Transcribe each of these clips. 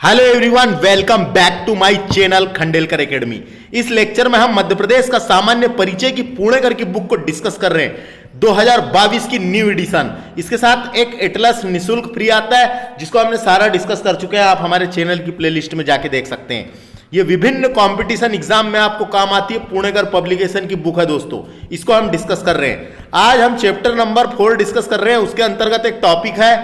Hello everyone, welcome back to my channel Khandelkar academy. इस lecture में हम मध्य प्रदेश का सामान्य परिचय की पुणेकर की बुक को डिस्कस कर रहे हैं, 2022 की न्यू एडिशन। इसके साथ एक एटलस निशुल्क फ्री आता है जिसको हमने सारा डिस्कस कर चुके हैं। आप हमारे चैनल की प्लेलिस्ट में जाके देख सकते हैं। ये विभिन्न कंपटीशन एग्जाम में आपको काम आती है, पुणेकर पब्लिकेशन की बुक है दोस्तों। इसको हम डिस्कस कर रहे हैं। आज हम चैप्टर नंबर 4 डिस्कस कर रहे हैं। उसके अंतर्गत एक टॉपिक है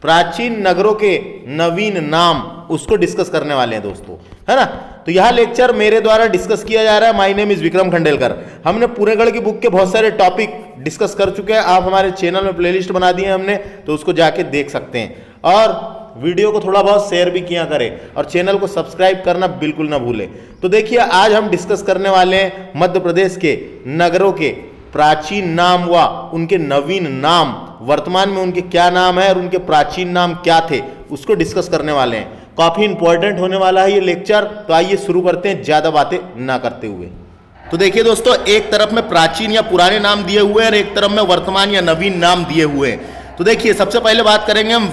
प्राचीन नगरों के नवीन नाम, उसको डिस्कस करने वाले हैं दोस्तों, है ना। तो यह लेक्चर मेरे द्वारा डिस्कस किया जा रहा है। My name is Vikram Khandelkar. हमने पुणेगढ़ की बुक के बहुत सारे टॉपिक डिस्कस कर चुके हैं। आप हमारे चैनल में प्लेलिस्ट बना दी है हमने, तो उसको जाके देख सकते हैं। और वीडियो को थोड़ा बहुत शेयर भी किया करें और चैनल को सब्सक्राइब करना बिल्कुल ना भूलें। तो देखिए, आज हम डिस्कस करने वाले हैं मध्य प्रदेश के नगरों के प्राचीन नाम व उनके नवीन नाम, वर्तमान में उनके क्या नाम है और उनके प्राचीन नाम क्या थे, उसको डिस्कस करने वाले हैं। काफी इंपॉर्टेंट होने वाला है ये लेक्चर। तो आइए शुरू करते हैं ज्यादा बातें ना करते हुए। तो देखिए दोस्तों, एक तरफ में प्राचीन या पुराने नाम दिए हुए हैं और एक तरफ में वर्तमान या नवीन नाम दिए हुए हैं। तो देखिए, सबसे पहले बात करेंगे हम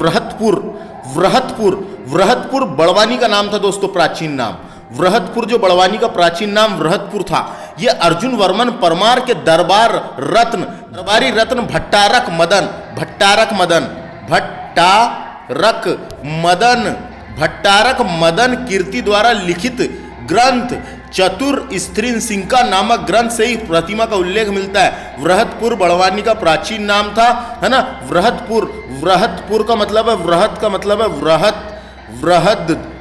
वृहतपुर बड़वानी का नाम था दोस्तों, प्राचीन नाम। वृहतपुर जो बड़वानी का प्राचीन नाम वृहतपुर था, यह अर्जुन वर्मन परमार के दरबारी रत्न भट्टारक मदन कीर्ति द्वारा लिखित ग्रंथ चतुर स्त्रीसिंका नामक ग्रंथ से ही प्रतिमा का उल्लेख मिलता है। वृहतपुर बड़वानी का प्राचीन नाम था, है ना। वृहतपुर का मतलब है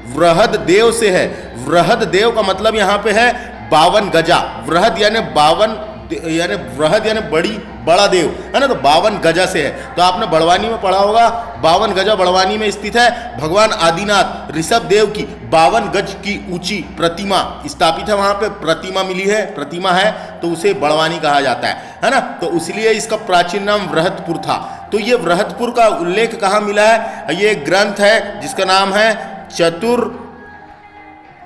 वृहद देव से है। वृहद देव का मतलब यहाँ पे है 52 गजा। वृहद यानी बड़ा देव, है ना। तो 52 गजा से है। तो आपने बड़वानी में पढ़ा होगा, 52 गजा बड़वानी में स्थित है। भगवान आदिनाथ ऋषभ देव की 52 गज की ऊंची प्रतिमा स्थापित है। वहां पे प्रतिमा है, तो उसे बड़वानी कहा जाता है ना। तो इसलिए इसका प्राचीन नाम वृहतपुर था। तो ये वृहतपुर का उल्लेख कहाँ मिला है? ये एक ग्रंथ है जिसका नाम है चतुर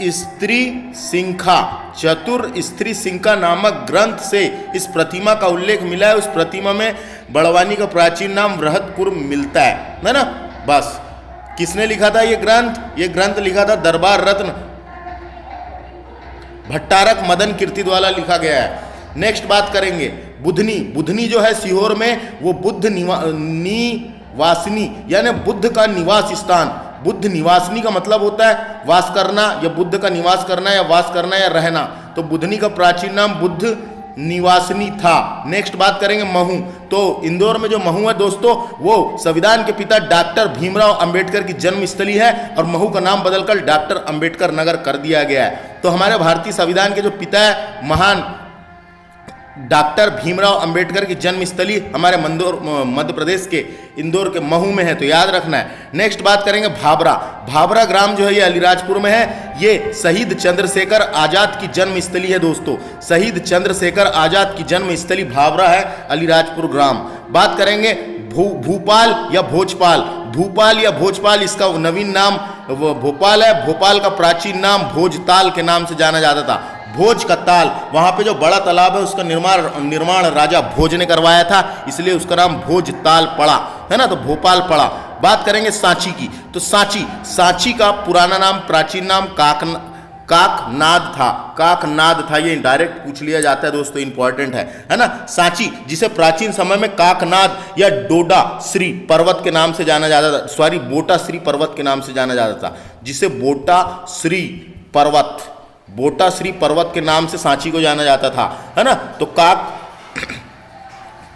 स्त्री सिंका नामक ग्रंथ से इस प्रतिमा का उल्लेख मिला है। उस प्रतिमा में बड़वानी का प्राचीन नाम वृहतपुर मिलता है ना। बस, किसने लिखा था ये ग्रंथ? ये ग्रंथ लिखा था दरबार रत्न भट्टारक मदन कीर्ति द्वारा लिखा गया है। नेक्स्ट बात करेंगे बुधनी जो है सीहोर में, वो बुद्ध निवासिनी यानी बुद्ध का निवास स्थान। बुद्ध निवासिनी का मतलब होता है वास करना, या बुद्ध का निवास करना या वास करना या रहना। तो बुधनी का प्राचीन नाम बुद्ध निवासिनी था। नेक्स्ट बात करेंगे महू। तो इंदौर में जो महू है दोस्तों, वो संविधान के पिता डॉक्टर भीमराव अंबेडकर की जन्मस्थली है और महू का नाम बदलकर डॉक्टर अंबेडकर नगर कर दिया गया है। तो हमारे भारतीय संविधान के जो पिता है महान डॉक्टर भीमराव अंबेडकर की जन्मस्थली हमारे मध्य प्रदेश के इंदौर के महू में है, तो याद रखना है। नेक्स्ट बात करेंगे भाबरा ग्राम जो है ये अलीराजपुर में है। ये शहीद चंद्रशेखर आजाद की जन्मस्थली है दोस्तों। शहीद चंद्रशेखर आजाद की जन्मस्थली भाबरा है, अलीराजपुर ग्राम। बात करेंगे भूपाल या भोजपाल, इसका नवीन नाम भोपाल है। भोपाल का प्राचीन नाम भोजताल के नाम से जाना जाता था। भोज का ताल, वहां पे जो बड़ा तालाब है उसका निर्माण राजा भोज ने करवाया था, इसलिए उसका नाम भोजताल पड़ा, है ना। तो भोपाल पड़ा। बात करेंगे सांची की। तो सांची का पुराना नाम, प्राचीन नाम काकनाद था। ये डायरेक्ट पूछ लिया जाता है दोस्तों, इंपॉर्टेंट है ना। सांची जिसे प्राचीन समय में काकनाद या डोडा श्री पर्वत के नाम से जाना जाता था, बोटा श्री पर्वत के नाम से जाना जाता था, जिसे बोटा श्री पर्वत के नाम से सांची को जाना जाता था, है ना। तो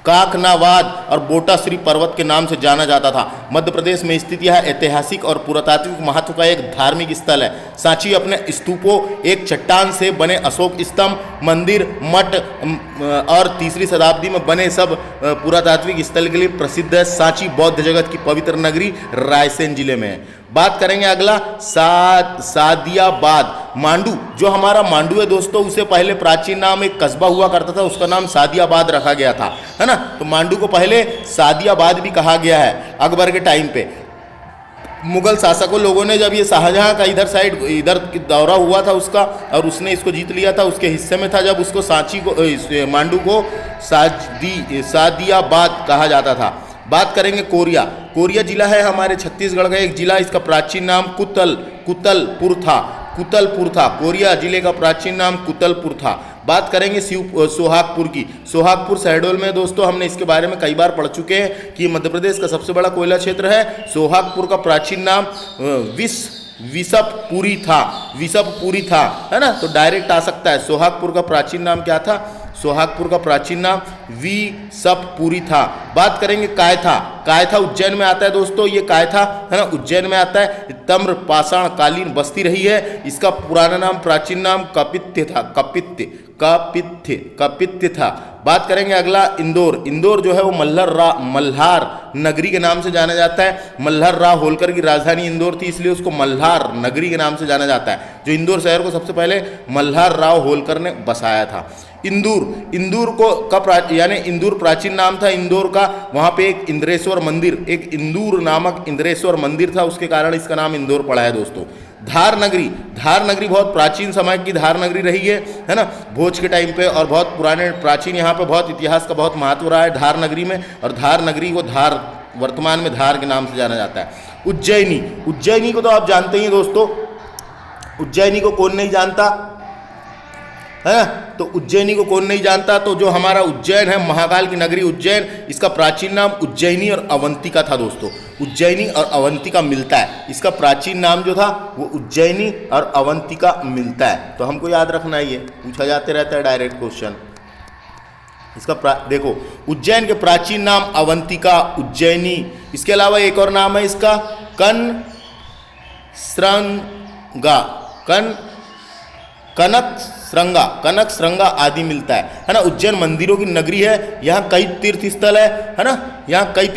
काकनावाद और बोटा श्री पर्वत के नाम से जाना जाता था। मध्य प्रदेश में स्थित यह ऐतिहासिक और पुरातात्विक महत्व का एक धार्मिक स्थल है। सांची अपने स्तूपों, एक चट्टान से बने अशोक स्तंभ, मंदिर, मठ और 3री शताब्दी में बने सब पुरातात्विक स्थल के लिए प्रसिद्ध है। सांची बौद्ध जगत की पवित्र नगरी रायसेन जिले में है। बात करेंगे अगला सादियाबाद। मांडू, जो हमारा मांडू है दोस्तों, उसे पहले प्राचीन नाम एक कस्बा हुआ करता था, उसका नाम सादियाबाद रखा गया था, है ना। तो मांडू को पहले सादियाबाद भी कहा गया है। अकबर के टाइम पे मुगल शासकों लोगों ने, जब ये शाहजहां का इधर दौरा हुआ था उसका, और उसने इसको जीत लिया था, उसके हिस्से में था, जब उसको मांडू को सादियाबाद कहा जाता था। बात करेंगे कोरिया। कोरिया जिला है हमारे छत्तीसगढ़ का एक जिला, इसका प्राचीन नाम कुतलपुर था। कोरिया जिले का प्राचीन नाम कुतलपुर था। बात करेंगे सोहागपुर की। सोहागपुर शहडोल में दोस्तों, हमने इसके बारे में कई बार पढ़ चुके हैं कि मध्य प्रदेश का सबसे बड़ा कोयला क्षेत्र है। सोहागपुर का प्राचीन नाम विसपपुरी था, है ना, तो डायरेक्ट आ सकता है। सोहागपुर का प्राचीन नाम क्या था? सोहागपुर का प्राचीन नाम विसपपुरी था। बात करेंगे कायथा उज्जैन में आता है दोस्तों, ये कायथा है ना, उज्जैन में आता है। तम्र पाषाण कालीन बस्ती रही है। इसका पुराना नाम, प्राचीन नाम कपित्य था। बात करेंगे अगला इंदौर जो है वो मल्हार नगरी के नाम से जाना जाता है। मल्हार राव होलकर की राजधानी इंदौर थी, इसलिए उसको मल्हार नगरी के नाम से जाना जाता है। जो इंदौर शहर को सबसे पहले मल्हार राव होलकर ने बसाया था। इंदूर प्राचीन नाम था इंदौर का। वहाँ पे एक इंदूर नामक इंद्रेश्वर मंदिर था, उसके कारण इसका नाम इंदौर पड़ा है दोस्तों। धार नगरी बहुत प्राचीन समय की धार नगरी रही है ना, भोज के टाइम पे, और बहुत प्राचीन यहाँ पे बहुत इतिहास का बहुत महत्व रहा है धार नगरी में। और धार नगरी को वर्तमान में धार के नाम से जाना जाता है। उज्जैनी को तो आप जानते ही हैं दोस्तों, उज्जैनी को कौन नहीं जानता है? तो उज्जैनी को कौन नहीं जानता? तो जो हमारा उज्जैन है, महाकाल की नगरी उज्जैन, इसका प्राचीन नाम उज्जैनी और अवंतिका था दोस्तों। उज्जैनी और अवंतिका मिलता है, इसका प्राचीन नाम जो था वो उज्जैनी और अवंतिका मिलता है। तो हमको याद रखना है, ये पूछा जाते रहता है डायरेक्ट क्वेश्चन। इसका देखो, उज्जैन के प्राचीन नाम अवंतिका, उज्जैनी। इसके अलावा एक और नाम है इसका कनक श्रृंगा आदि मिलता है ना। उज्जैन मंदिरों की नगरी है, यहाँ कई तीर्थ स्थल है ना, यहाँ कई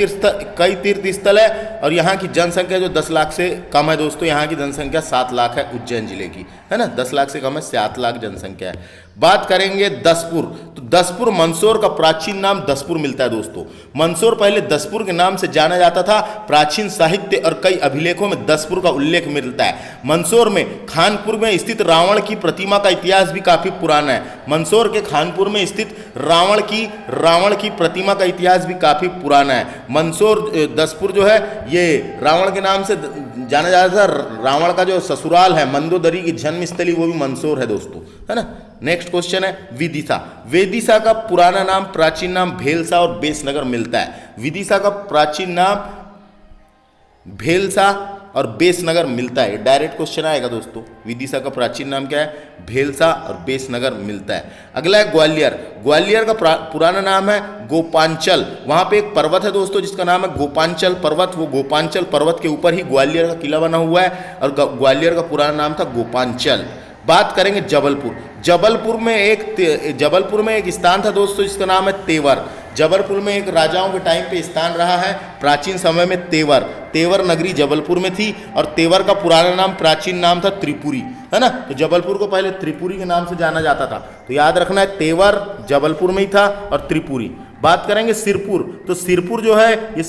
तीर्थ स्थल है। और यहाँ की जनसंख्या जो 10 लाख से कम है दोस्तों, यहाँ की जनसंख्या 7 लाख है उज्जैन जिले की, है ना, 10 लाख से कम है, 7 लाख जनसंख्या है। बात करेंगे दसपुर, तो दसपुर मंदसौर का प्राचीन नाम दसपुर मिलता है दोस्तों। मंदसौर पहले दसपुर के नाम से जाना जाता था। प्राचीन साहित्य और कई अभिलेखों में दसपुर का उल्लेख मिलता है। मंदसौर में खानपुर में स्थित रावण की प्रतिमा का इतिहास भी काफी पुराना है। मंदसौर के खानपुर में स्थित रावण की प्रतिमा का इतिहास भी काफी पुराना है। मंदसौर दसपुर जो है ये रावण के नाम से जाना जाता था। रावण का जो ससुराल है, मंदोदरी की जन्मस्थली, वो भी मंदसौर है दोस्तों, है ना। नेक्स्ट क्वेश्चन है विदिशा का पुराना नाम, प्राचीन नाम भेलसा और बेसनगर मिलता है। विदिशा का प्राचीन नाम भेलसा और बेसनगर मिलता है, डायरेक्ट क्वेश्चन आएगा दोस्तों। विदिशा का प्राचीन नाम क्या है? भेलसा और बेसनगर मिलता है। अगला है ग्वालियर का पुराना नाम है गोपांचल। वहाँ पे एक पर्वत है दोस्तों जिसका नाम है गोपांचल पर्वत। वो गोपांचल पर्वत के ऊपर ही ग्वालियर का किला बना हुआ है और ग्वालियर का पुराना नाम था गोपांचल। बात करेंगे जबलपुर में एक स्थान था दोस्तों जिसका नाम है तेवर। जबलपुर में एक राजाओं के टाइम पे स्थान रहा है प्राचीन समय में तेवर नगरी जबलपुर में थी। और तेवर का पुराना नाम, प्राचीन नाम था त्रिपुरी, है ना। तो जबलपुर को पहले त्रिपुरी के नाम से जाना जाता था, तो याद रखना है तेवर जबलपुर में ही था और त्रिपुरी। बात करेंगे सिरपुर, तो सिरपुर जो है ये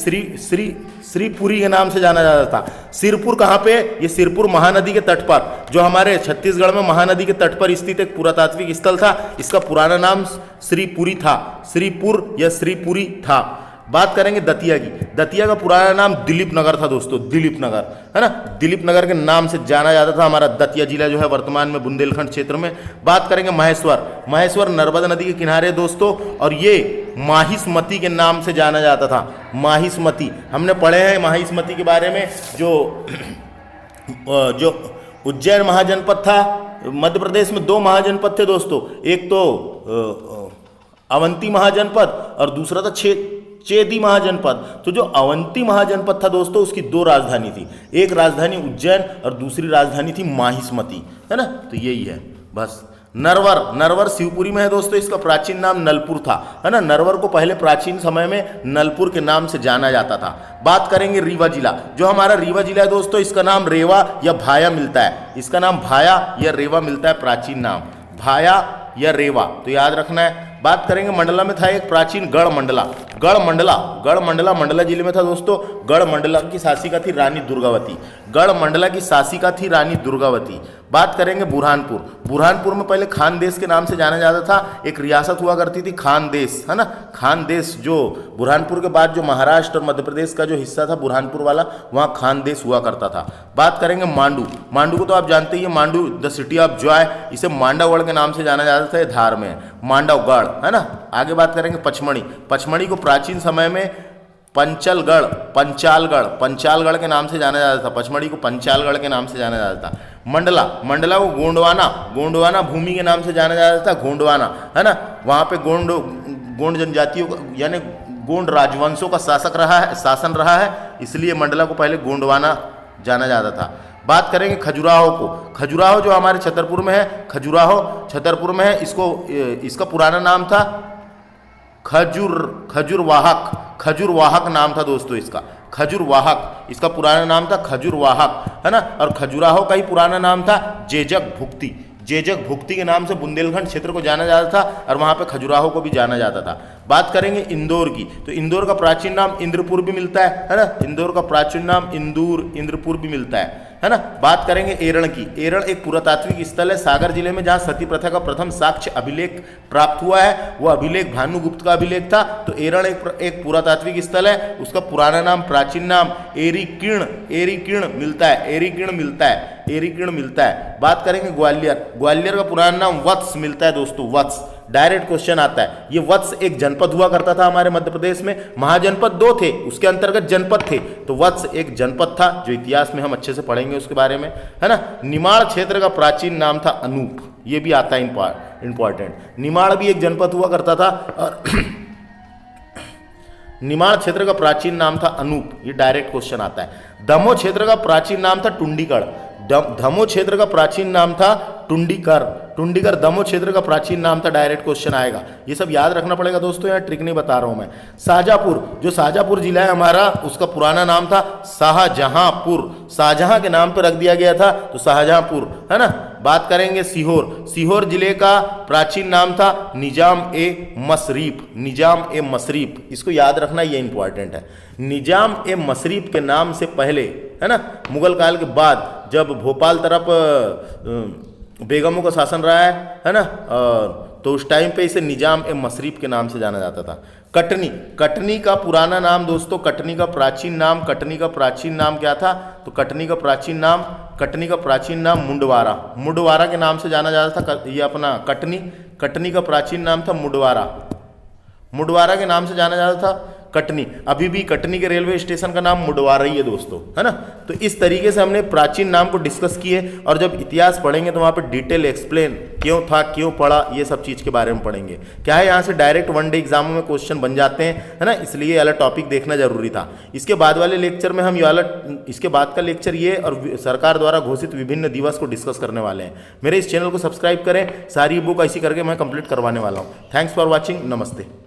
श्रीपुरी के नाम से जाना जाता था। सिरपुर कहाँ पे? ये सिरपुर महानदी के तट पर, जो हमारे छत्तीसगढ़ में महानदी के तट पर स्थित एक पुरातात्विक स्थल था। इसका पुराना नाम श्रीपुरी था, श्रीपुर या श्रीपुरी था। बात करेंगे दतिया की। दतिया का पुराना नाम दिलीप नगर था दोस्तों, दिलीप नगर, है ना। दिलीप नगर के नाम से जाना जाता था हमारा दतिया जिला जो है वर्तमान में बुंदेलखंड क्षेत्र में। बात करेंगे महेश्वर नर्मदा नदी के किनारे दोस्तों, और ये माहिष्मती के नाम से जाना जाता था। माहिष्मती हमने पढ़े हैं माहिष्मती के बारे में। जो उज्जैन महाजनपद था, मध्य प्रदेश में 2 महाजनपद थे दोस्तों, एक तो अवंती महाजनपद और दूसरा था चेदी महाजनपद। तो जो अवंती महाजनपद था दोस्तों, उसकी 2 राजधानी थी, एक राजधानी उज्जैन और दूसरी राजधानी थी माहिष्मती, है ना। तो यही है बस। नरवर शिवपुरी में है दोस्तों, इसका प्राचीन नाम नलपुर था, है ना। नरवर को पहले प्राचीन समय में नलपुर के नाम से जाना जाता था। बात करेंगे रीवा जिला, जो हमारा रीवा जिला है दोस्तों, इसका नाम रेवा या भाया मिलता है। इसका नाम भाया या रेवा मिलता है, प्राचीन नाम भाया या रेवा, तो याद रखना है। बात करेंगे मंडला में था एक प्राचीन गढ़मंडला मंडला जिले में था दोस्तों। गढ़मंडला की शासिका थी रानी दुर्गावती। बात करेंगे बुरहानपुर। बुरहानपुर में पहले खानदेश के नाम से जाना जाता था, एक रियासत हुआ करती थी खानदेश, है ना, खानदेश। जो बुरहानपुर के बाद जो महाराष्ट्र और मध्य प्रदेश का जो हिस्सा था बुरहानपुर वाला, वहाँ खानदेश हुआ करता था। बात करेंगे मांडू। मांडू को तो आप जानते ही हैं, Mandu the city of Joy, इसे मांडवगढ़ के नाम से जाना जाता था, ये धार में है, मांडवगढ़, है ना। आगे बात करेंगे पचमढ़ी। पचमढ़ी को प्राचीन समय में पंचलगढ़, पंचालगढ़ के नाम से जाना जाता था। पचमढ़ी को पंचालगढ़ के नाम से जाना जाता था। मंडला, मंडला को गोंडवाना भूमि के नाम से जाना जाता था, गोंडवाना, है ना। वहाँ पे गोंड जनजातियों का यानी गोंड राजवंशों का शासन रहा है, इसलिए मंडला को पहले गोंडवाना जाना जाता था। बात करेंगे खजुराहो को। खजुराहो जो हमारे छतरपुर में है, खजुराहो छतरपुर में है, इसका पुराना नाम था खजुरवाहक नाम था दोस्तों इसका, खजुरवाहक, इसका पुराना नाम था खजुरवाहक, है ना। और खजुराहो का ही पुराना नाम था जेजक भुक्ति के नाम से बुंदेलखंड क्षेत्र को जाना जाता था, और वहाँ पे खजुराहो को भी जाना जाता था। बात करेंगे इंदौर की, तो इंदौर का प्राचीन नाम इंद्रपुर भी मिलता है ना। इंदौर का प्राचीन नाम इंद्रपुर भी मिलता है ना। बात करेंगे एरण की। एरण एक पुरातात्विक स्थल है सागर जिले में, जहाँ सती प्रथा का प्रथम साक्ष्य अभिलेख प्राप्त हुआ है। वो अभिलेख भानुगुप्त का अभिलेख था। तो एरण एक पुरातात्विक स्थल है, उसका पुराना नाम, प्राचीन नाम एरीकीर्ण मिलता है। बात करेंगे ग्वालियर का पुराना नाम वत्स मिलता है दोस्तों, वत्स। डायरेक्ट क्वेश्चन आता है। ये वत्स एक जनपद हुआ करता था हमारे मध्य प्रदेश में, महाजनपद 2 थे, उसके अंतर्गत जनपद थे, तो वत्स एक जनपद था, जो इतिहास में हम अच्छे से पढ़ेंगे उसके बारे में, है ना। निमाड़ क्षेत्र का प्राचीन नाम था अनूप, ये भी आता है इंपॉर्टेंट। निमाड़ भी एक जनपद हुआ करता था, और निमाड़ क्षेत्र का प्राचीन नाम था अनूप, ये डायरेक्ट क्वेश्चन आता है। दमोह क्षेत्र का प्राचीन नाम था टुंडीगढ़, दमोह क्षेत्र का प्राचीन नाम था टुंडीगढ़ दमोह क्षेत्र का प्राचीन नाम था, डायरेक्ट क्वेश्चन आएगा। ये सब याद रखना पड़ेगा दोस्तों, यहाँ ट्रिक नहीं बता रहा हूँ मैं। शाहजहाँपुर, जो शाहजहाँपुर जिला है हमारा, उसका पुराना नाम था शाहजहाँपुर, शाहजहाँ के नाम पर रख दिया गया था, तो शाहजहाँपुर, है ना। बात करेंगे सीहोर जिले का प्राचीन नाम था निजाम ए मशरीफ, इसको याद रखना, ये इंपॉर्टेंट है। निजाम ए मशरीफ के नाम से पहले, है ना, मुगल काल के बाद जब भोपाल तरफ बेगमों का शासन रहा है ना, तो उस टाइम पे इसे निजाम ए मशरीफ के नाम से जाना जाता था। कटनी का पुराना नाम दोस्तों, कटनी का प्राचीन नाम क्या था, तो कटनी का प्राचीन नाम मुंडवारा के नाम से जाना जाता था। ये अपना कटनी का प्राचीन नाम था मुंडवारा के नाम से जाना जाता था कटनी। अभी भी कटनी के रेलवे स्टेशन का नाम मुंडवारा ही है दोस्तों, है ना। तो इस तरीके से हमने प्राचीन नाम को डिस्कस किए, और जब इतिहास पढ़ेंगे तो वहाँ पे डिटेल एक्सप्लेन क्यों था, क्यों पढ़ा, ये सब चीज़ के बारे में पढ़ेंगे। क्या है, यहाँ से डायरेक्ट 1 डे एग्जामों में क्वेश्चन बन जाते हैं, है ना, इसलिए ये वाला टॉपिक देखना जरूरी था। इसके बाद वाले लेक्चर में हम इसके बाद का लेक्चर ये और सरकार द्वारा घोषित विभिन्न दिवस को डिस्कस करने वाले हैं। मेरे इस चैनल को सब्सक्राइब करें, सारी बुक ऐसी करके मैं कंप्लीट करवाने वाला हूँ। थैंक्स फॉर वॉचिंग, नमस्ते।